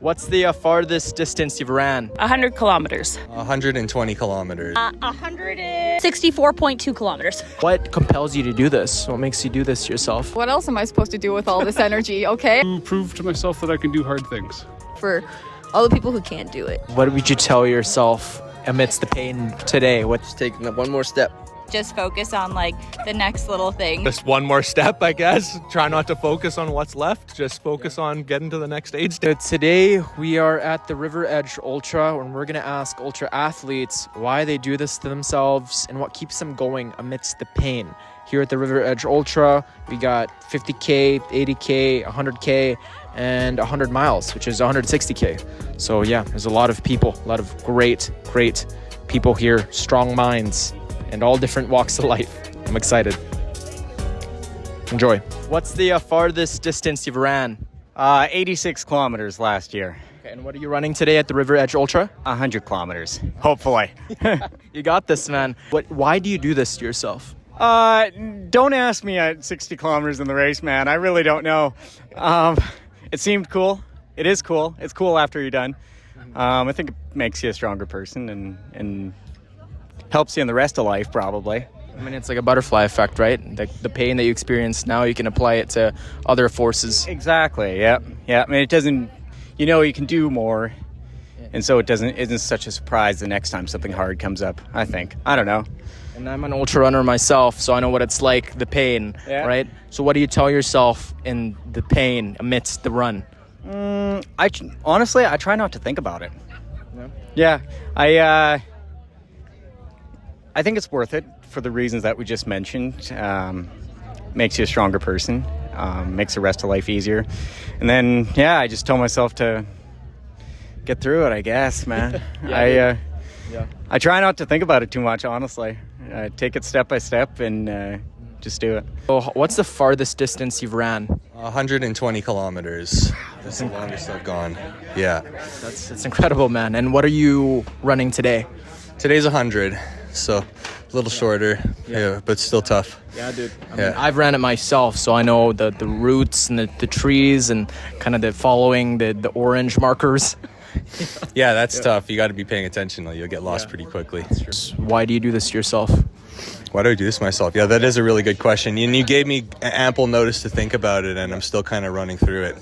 What's the farthest distance you've ran? 100 kilometers. 120 kilometers. 164.2 kilometers. What compels you to do this? What makes you do this yourself? What else am I supposed to do with all this energy, okay? To prove to myself that I can do hard things. For all the people who can't do it. What would you tell yourself amidst the pain today? Just take one more step. Just focus on the next little thing. Just one more step, I guess. Try not to focus on what's left. Just focus on getting to the next aid stage. Today we are at the River Edge Ultra, and we're going to ask ultra athletes why they do this to themselves and what keeps them going amidst the pain. Here at the River Edge Ultra, we got 50K, 80K, 100K, and 100 miles, which is 160K. So yeah, there's a lot of people, a lot of great people here, strong minds, and all different walks of life. I'm excited. Enjoy. What's the farthest distance you've ran? 86 kilometers last year. Okay, and what are you running today at the River Edge Ultra? 100 kilometers, hopefully. You got this, man. Why do you do this to yourself? Don't ask me at 60 kilometers in the race, man. I really don't know. It seemed cool. It is cool. It's cool after you're done. I think it makes you a stronger person and helps you in the rest of life, probably. I mean, it's like a butterfly effect, right? The pain that you experience now, you can apply it to other forces. Exactly. Yeah. I mean, it doesn't. You can do more, and so isn't such a surprise the next time something hard comes up. I think. I don't know. And I'm an ultra runner myself, so I know what it's like, the pain, right? So what do you tell yourself in the pain amidst the run? Honestly, I try not to think about it. Yeah. I think it's worth it for the reasons that we just mentioned. Makes you a stronger person, makes the rest of life easier. And then, I just tell myself to get through it, I guess, man. I try not to think about it too much, honestly. Take it step by step and just do it. So what's the farthest distance you've ran? 120 kilometers. That's the longest I've gone. Yeah. That's incredible, man. And what are you running today? Today's 100, so a little shorter, but still tough. Yeah, dude. I mean, I've ran it myself, so I know the roots and the trees and kind of following the orange markers. Yeah, that's tough. You got to be paying attention, or you'll get lost pretty quickly. Why do you do this to yourself? Why do I do this myself? Yeah, that is a really good question. And you gave me ample notice to think about it, and I'm still kind of running through it.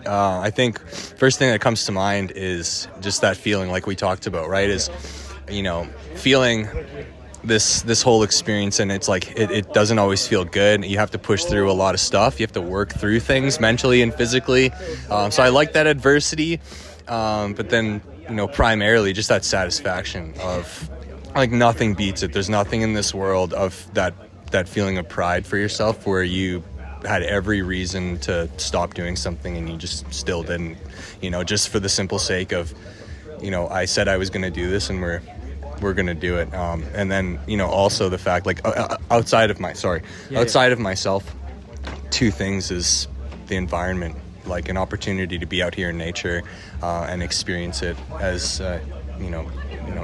I think first thing that comes to mind is just that feeling like we talked about, right? Is, feeling this whole experience, and it's like it doesn't always feel good. You have to push through a lot of stuff. You have to work through things mentally and physically. So I like that adversity, but then, primarily just that satisfaction of nothing beats it. There's nothing in this world of that feeling of pride for yourself where you had every reason to stop doing something and you just still didn't, just for the simple sake of, I said I was going to do this and we're going to do it. And then, also the fact outside of myself, two things is the environment, like an opportunity to be out here in nature and experience it as,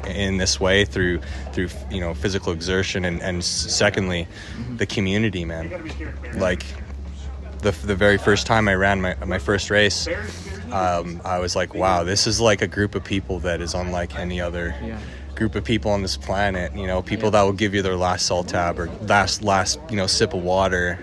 in this way through physical exertion, and secondly, the community, man. Like the very first time I ran my first race, I was like, wow, this is like a group of people that is unlike any other group of people on this planet. People that will give you their last salt tab or last sip of water,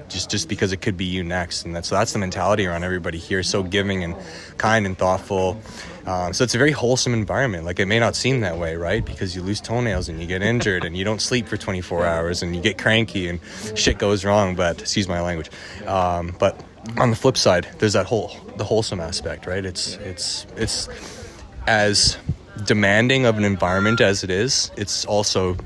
just because it could be you next. And that's the mentality around everybody here. So giving and kind and thoughtful. So it's a very wholesome environment. Like, it may not seem that way, right? Because you lose toenails and you get injured and you don't sleep for 24 hours and you get cranky and shit goes wrong. But excuse my language. But on the flip side, there's the wholesome aspect, right? It's as demanding of an environment as it is. It's also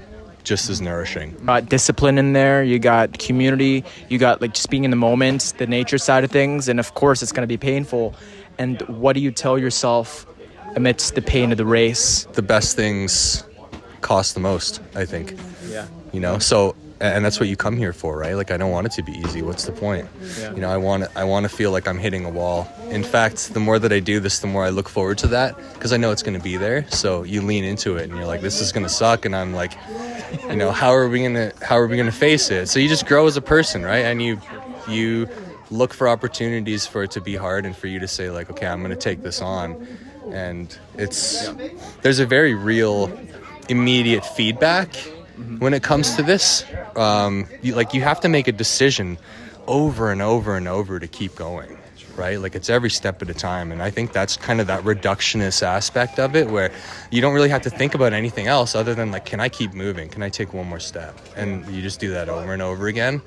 just as nourishing. Got discipline in there, you got community, you got just being in the moment, the nature side of things, and of course it's going to be painful. And what do you tell yourself amidst the pain of the race? The best things cost the most, I think. Yeah. So, and that's what you come here for, right? Like, I don't want it to be easy. What's the point? Yeah. I want to feel like I'm hitting a wall. In fact, the more that I do this, the more I look forward to that, because I know it's going to be there. So you lean into it and you're like, this is going to suck. And I'm like, how are we going to face it? So you just grow as a person, right? And you look for opportunities for it to be hard and for you to say like, okay, I'm going to take this on. And there's a very real immediate feedback when it comes to this. You have to make a decision over and over and over to keep going, right? Like it's every step at a time. And I think that's kind of that reductionist aspect of it, where you don't really have to think about anything else other than like, can I keep moving? Can I take one more step? And you just do that over and over again.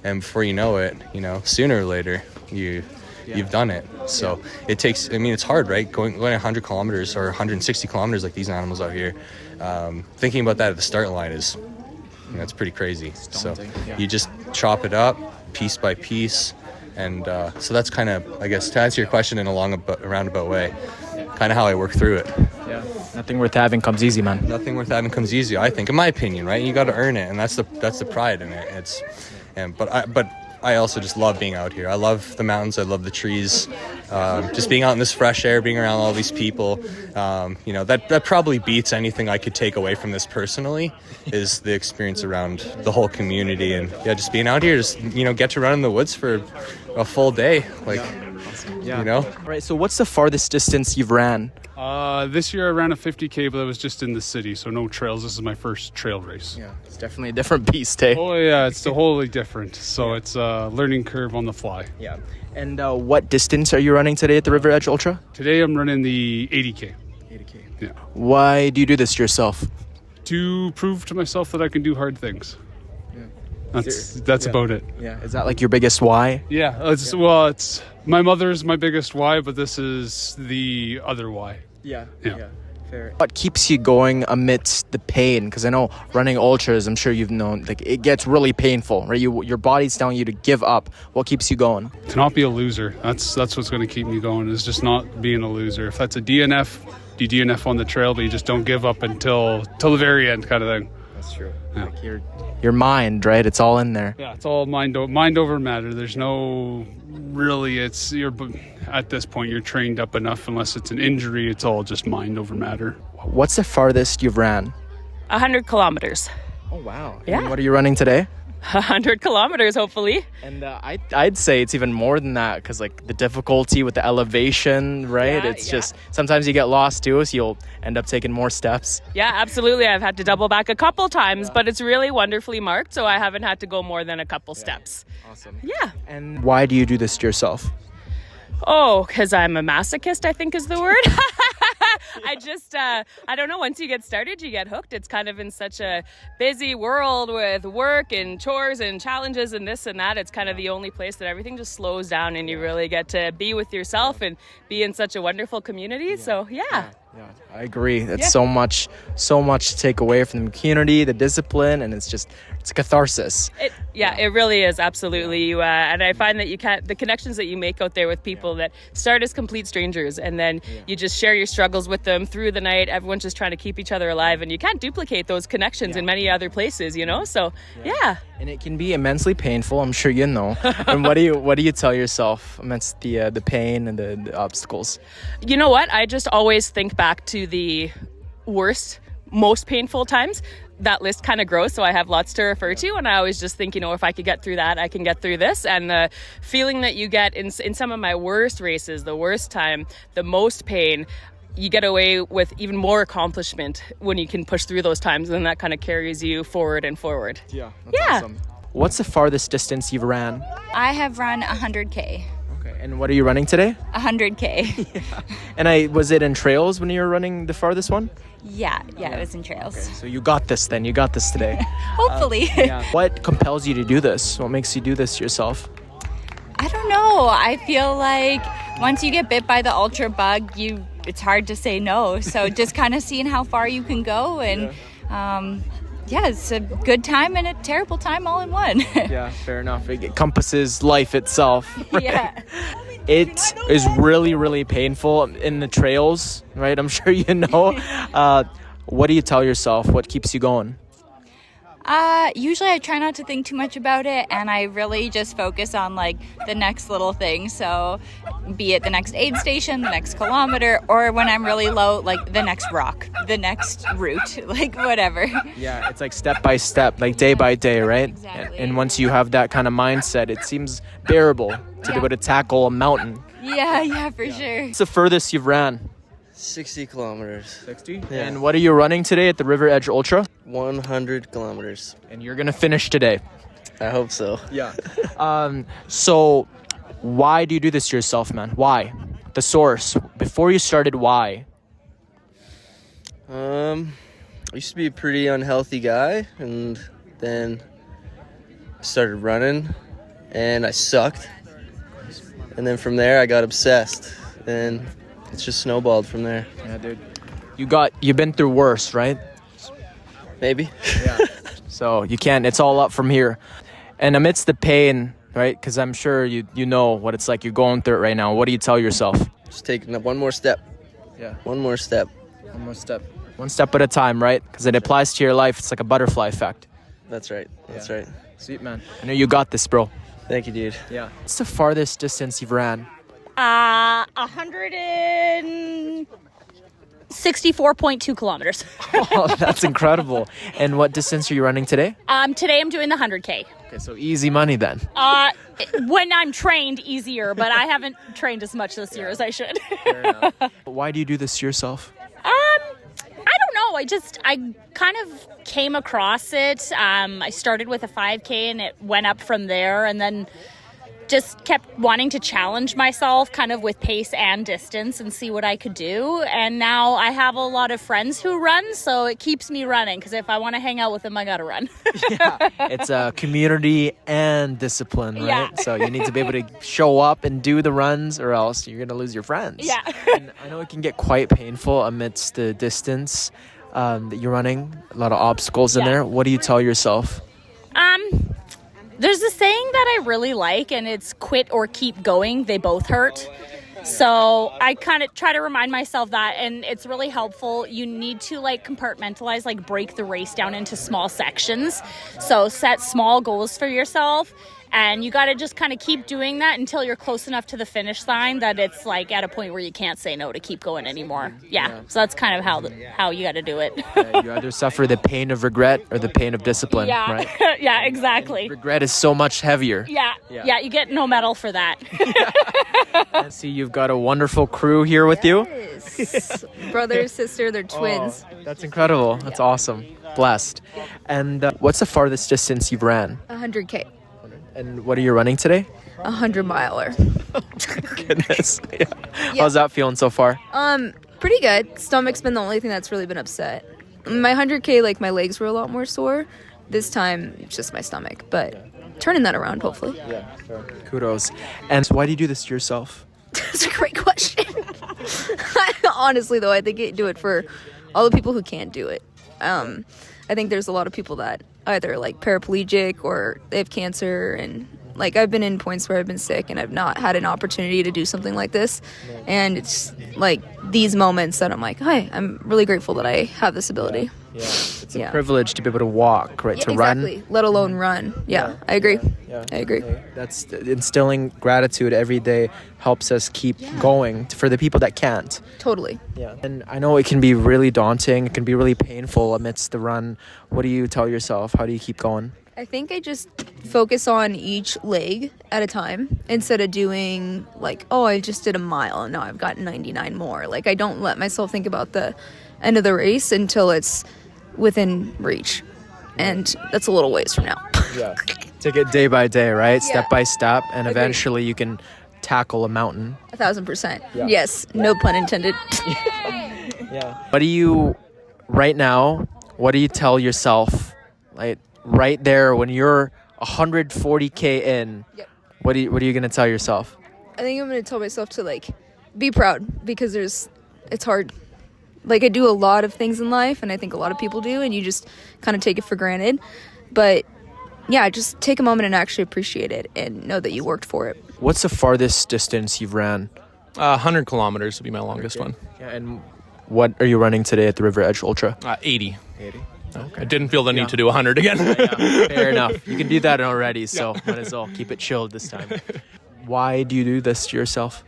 And before you know it, sooner or later, you've done it. So it takes, it's hard, right? Going 100 kilometers or 160 kilometers like these animals out here. Thinking about that at the start line is, it's pretty crazy. So you just chop it up piece by piece. And so that's kind of, I guess, to answer your question in a roundabout way, kind of how I work through it. Yeah. Nothing worth having comes easy, man. Nothing worth having comes easy, I think, in my opinion, right? You got to earn it, and that's the pride in it. But I also just love being out here. I love the mountains. I love the trees. Just being out in this fresh air, being around all these people. That probably beats anything I could take away from this personally, is the experience around the whole community. And just being out here, just, get to run in the woods for a full day. All right, so what's the farthest distance you've ran? This year I ran a 50K, but it was just in the city, so no trails. This is my first trail race. Yeah, it's definitely a different beast, eh? Oh yeah, it's totally different. So it's a learning curve on the fly. Yeah. And what distance are you running today at the River Edge Ultra? Today I'm running the 80K. 80K. Yeah. Why do you do this to yourself? To prove to myself that I can do hard things. Yeah. That's about it. Yeah. Is that like your biggest why? Yeah. It's my mother's my biggest why, but this is the other why. Yeah. Fair. What keeps you going amidst the pain? Because I know running ultras, I'm sure you've known, like it gets really painful, right? Your body's telling you to give up. What keeps you going? To not be a loser. That's what's going to keep me going, is just not being a loser. If that's a DNF, you DNF on the trail, but you just don't give up until the very end, kind of thing. That's true. Yeah. Like your mind, right? It's all in there. Yeah, it's all mind over matter. There's no really. You're at this point you're trained up enough. Unless it's an injury, it's all just mind over matter. What's the farthest you've ran? 100 kilometers. Oh wow! Yeah. And what are you running today? 100 kilometers, hopefully. And I'd say it's even more than that, because like the difficulty with the elevation, right? It's just sometimes you get lost too, so you'll end up taking more steps. Yeah, absolutely. I've had to double back a couple times, but it's really wonderfully marked, so I haven't had to go more than a couple steps. Awesome. Yeah. And why do you do this to yourself? Oh, because I'm a masochist, I think is the word. I don't know, once you get started, you get hooked. It's kind of in such a busy world with work and chores and challenges and this and that. It's kind of the only place that everything just slows down and you really get to be with yourself and be in such a wonderful community. So, yeah. Yeah, I agree. It's so much to take away from the community, the discipline, and it's catharsis. It really is, absolutely. And I find that the connections that you make out there with people that start as complete strangers, and then you just share your struggles with them through the night. Everyone's just trying to keep each other alive, and you can't duplicate those connections in many other places, So, yeah. And it can be immensely painful, I'm sure you know. And what do you tell yourself amidst the pain and the obstacles? You know what? I just always think back to the worst, most painful times. That list kind of grows, so I have lots to refer to, and I always just think, if I could get through that, I can get through this. And the feeling that you get in some of my worst races, the worst time, the most pain, you get away with even more accomplishment when you can push through those times, and then that kind of carries you forward and forward. Yeah, that's awesome. What's the farthest distance you've ran? I have run 100K. Okay, and what are you running today? 100K. Yeah. And was it in trails when you were running the farthest one? Yeah, it was in trails. Okay, so you got this then. You got this today. Hopefully. What compels you to do this? What makes you do this yourself? I don't know. I feel like once you get bit by the ultra bug, it's hard to say no. So just kind of seeing how far you can go, and it's a good time and a terrible time all in one. Yeah, fair enough. It encompasses life itself. Right? Yeah. It is really, really painful in the trails, right? I'm sure you know. What do you tell yourself? What keeps you going? Usually I try not to think too much about it, and I really just focus on like the next little thing. So be it the next aid station, the next kilometer, or when I'm really low, like the next rock, the next route, like whatever. Yeah, it's like step by step, like day by day, right? Exactly. And once you have that kind of mindset, it seems bearable to be able to tackle a mountain. Yeah, for sure. What's the furthest you've ran? 60 kilometers. 60? Yeah. And what are you running today at the River Edge Ultra? 100 kilometers. And you're going to finish today. I hope so. Yeah. So why do you do this to yourself, man? Why? The source. Before you started, why? I used to be a pretty unhealthy guy, and then started running, and I sucked. And then from there, I got obsessed, and it's just snowballed from there. Yeah, dude. You've been through worse, right? Maybe. Yeah. So you can't, it's all up from here. And amidst the pain, right? Because I'm sure you know what it's like. You're going through it right now. What do you tell yourself? Just take one more step. Yeah. One more step. One more step. One step at a time, right? Because it applies to your life. It's like a butterfly effect. That's right. That's right. Sweet, man. I know you got this, bro. Thank you, dude. Yeah. What's the farthest distance you've ran? 164.2 kilometers. Oh, that's incredible. And what distance are you running today? Today I'm doing the 100K. Okay, so easy money then. When I'm trained, easier, but I haven't trained as much this year as I should. Fair enough. Why do you do this to yourself? I don't know. I kind of came across it. I started with a 5K and it went up from there, and then just kept wanting to challenge myself kind of with pace and distance and see what I could do. And now I have a lot of friends who run, so it keeps me running, because if I want to hang out with them, I got to run. Yeah. It's a community and discipline, right? Yeah. So you need to be able to show up and do the runs, or else you're going to lose your friends. Yeah. And I know it can get quite painful amidst the distance that you're running. A lot of obstacles in there. What do you tell yourself? There's a saying that I really like, and it's quit or keep going. They both hurt. So I kind of try to remind myself that, and it's really helpful. You need to compartmentalize, break the race down into small sections. So set small goals for yourself, and you got to just kind of keep doing that until you're close enough to the finish line that it's at a point where you can't say no to keep going anymore. Yeah. So that's kind of how you got to do it. Yeah, you either suffer the pain of regret or the pain of discipline, yeah. right? Yeah, exactly. Regret is so much heavier. Yeah. You get no medal for that. I see you've got a wonderful crew here with you. Yes. Brother, sister, they're twins. Oh, that's incredible. That's awesome. Blessed. And what's the farthest distance you've ran? 100K. And what are you running today? 100-miler. Goodness. Yeah. How's that feeling so far? Pretty good. Stomach's been the only thing that's really been upset. My 100K, my legs were a lot more sore. This time, it's just my stomach. But turning that around, hopefully. Yeah, sure. Kudos. And so why do you do this to yourself? That's a great question. Honestly, though, I think I do it for all the people who can't do it. I think there's a lot of people that either paraplegic or they have cancer, and I've been in points where I've been sick and I've not had an opportunity to do something like this. And it's these moments that I'm hi, I'm really grateful that I have this ability. Yeah. It's a privilege to be able to walk, right? To exactly. run. Let alone run. Yeah, I agree. Yeah. I agree. That's instilling gratitude every day helps us keep going for the people that can't. Totally. Yeah. And I know it can be really daunting. It can be really painful amidst the run. What do you tell yourself? How do you keep going? I think I just focus on each leg at a time instead of doing I just did a mile and now I've got 99 more. I don't let myself think about the end of the race until it's within reach. And that's a little ways from now. Yeah. Take it day by day, right? Yeah. Step by step. And Agreed. eventually you can tackle a mountain. 1,000%. Yeah. Yes. No pun intended. Yeah. What do you, right now, what do you tell yourself, right there when you're 140K in? Yep. What are you going to tell yourself? I think I'm going to tell myself to be proud, because it's hard. I do a lot of things in life, and I think a lot of people do, and you just kind of take it for granted. But yeah, just take a moment and actually appreciate it and know that you worked for it. What's the farthest distance you've ran? 100 kilometers would be my longest one. Yeah, and what are you running today at the River Edge Ultra? 80. 80. I didn't feel the need to do 100 again. Fair enough. You can do that already, so might as well keep it chilled this time. Why do you do this to yourself?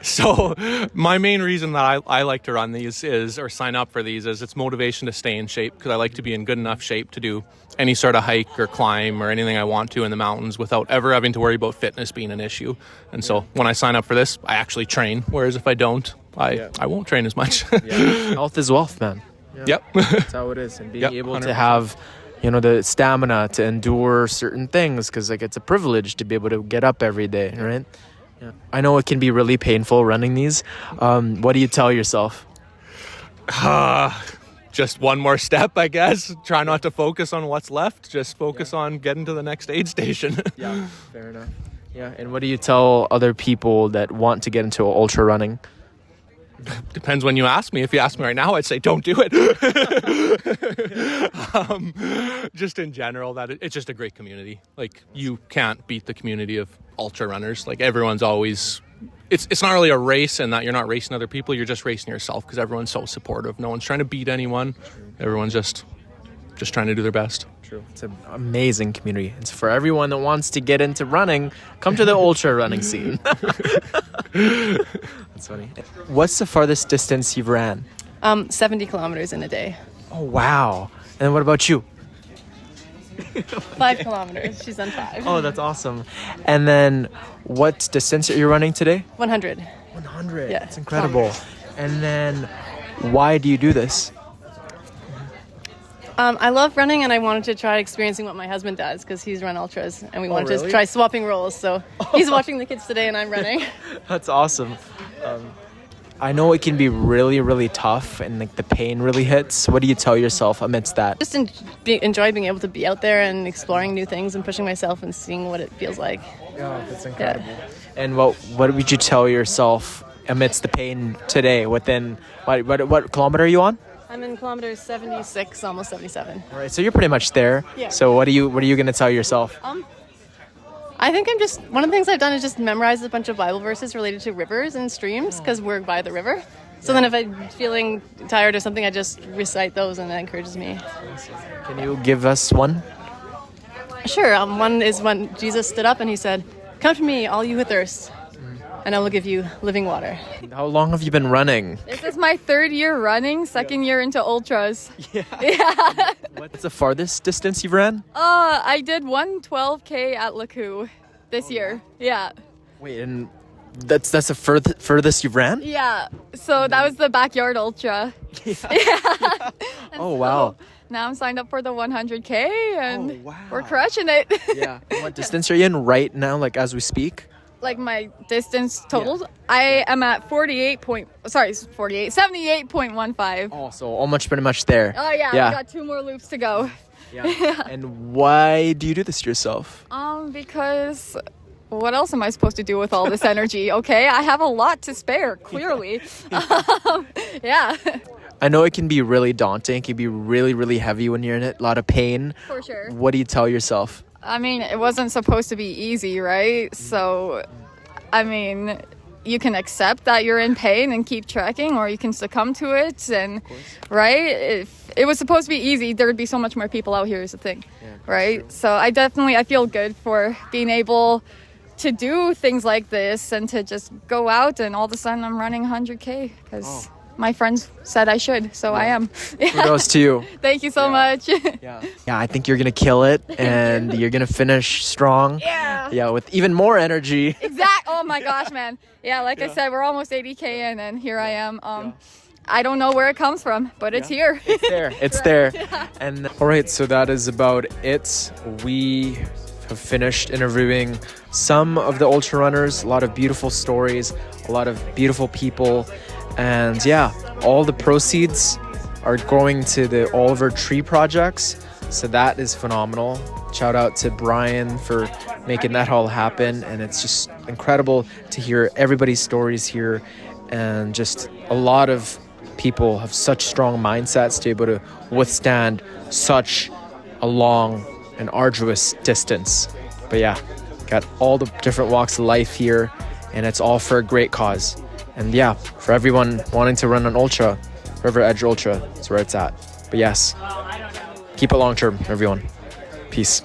So my main reason that I like to run these or sign up for these is it's motivation to stay in shape, because I like to be in good enough shape to do any sort of hike or climb or anything I want to in the mountains without ever having to worry about fitness being an issue. And so when I sign up for this, I actually train, whereas if I don't, I won't train as much. Health is wealth, man. Yep. That's how it is. And being able to have, the stamina to endure certain things, because it's a privilege to be able to get up every day, right? Yeah. I know it can be really painful running these. What do you tell yourself? Just one more step, I guess. Try not to focus on what's left. Just focus on getting to the next aid station. Yeah, fair enough. Yeah, and what do you tell other people that want to get into ultra running? Depends when you ask me. If you ask me right now, I'd say don't do it. Just in general, that it's just a great community. You can't beat the community of ultra runners. Everyone's always, it's not really a race, and that you're not racing other people. You're just racing yourself, because everyone's so supportive. No one's trying to beat anyone. Everyone's just trying to do their best. True. It's an amazing community. It's for everyone that wants to get into running. Come to the ultra running scene. That's funny. What's the farthest distance you've ran? 70 kilometers in a day. Oh, wow. And what about you? 5 kilometers. She's done 5. Oh, that's awesome. And then what distance are you running today? 100. 100. Yeah. That's incredible. And then why do you do this? I love running, and I wanted to try experiencing what my husband does, because he's run ultras, and we wanted to try swapping roles. So he's watching the kids today, and I'm running. That's awesome. I know it can be really, really tough, and the pain really hits. What do you tell yourself amidst that? Just enjoy being able to be out there and exploring new things and pushing myself and seeing what it feels like. Yeah, that's incredible. Yeah. And what would you tell yourself amidst the pain today? What kilometer are you on? I'm in kilometers 76, almost 77. All right, so you're pretty much there. Yeah. So what are you going to tell yourself? I think one of the things I've done is just memorize a bunch of Bible verses related to rivers and streams, because we're by the river. So then if I'm feeling tired or something, I just recite those, and that encourages me. Can you give us one? Sure. One is when Jesus stood up and he said, "Come to me, all you who thirst, and I will give you living water." How long have you been running? This is my 3rd year running, 2nd year into ultras. Yeah. What's the farthest distance you've ran? I did 112K at Laku this year. Yeah. Wait, and that's the furthest you've ran? Yeah. So that was the backyard ultra. Yeah. Oh, wow. Now I'm signed up for the 100K, and we're crushing it. Yeah. And what distance are you in right now, as we speak? My distance totaled, I am at 78.15. Oh, so almost pretty much there. Oh yeah, we got 2 more loops to go. Yeah. And why do you do this to yourself? Because what else am I supposed to do with all this energy? Okay, I have a lot to spare, clearly. Yeah. I know it can be really daunting. It can be really, really heavy when you're in it. A lot of pain. For sure. What do you tell yourself? I mean, it wasn't supposed to be easy, right? So, I mean, you can accept that you're in pain and keep trekking, or you can succumb to it. And, right? If it was supposed to be easy, there would be so much more people out here is the thing, right? So I feel good for being able to do things like this and to just go out, and all of a sudden I'm running 100K because my friends said I should, so I am. Kudos to you. Thank you so much. Yeah, I think you're gonna kill it, and you're gonna finish strong. Yeah, with even more energy. Oh my gosh, man. Yeah, like I said, we're almost 80K in, and here I am. I don't know where it comes from, but it's here. It's there. It's there. And all right, so that is about it. We have finished interviewing some of the ultra runners. A lot of beautiful stories, a lot of beautiful people. And all the proceeds are going to the Oliver Tree Projects. So that is phenomenal. Shout out to Brian for making that all happen. And it's just incredible to hear everybody's stories here. And just a lot of people have such strong mindsets to be able to withstand such a long and arduous distance. But got all the different walks of life here. And it's all for a great cause. And for everyone wanting to run an ultra, River Edge Ultra is where it's at. But yes, keep it long term, everyone. Peace.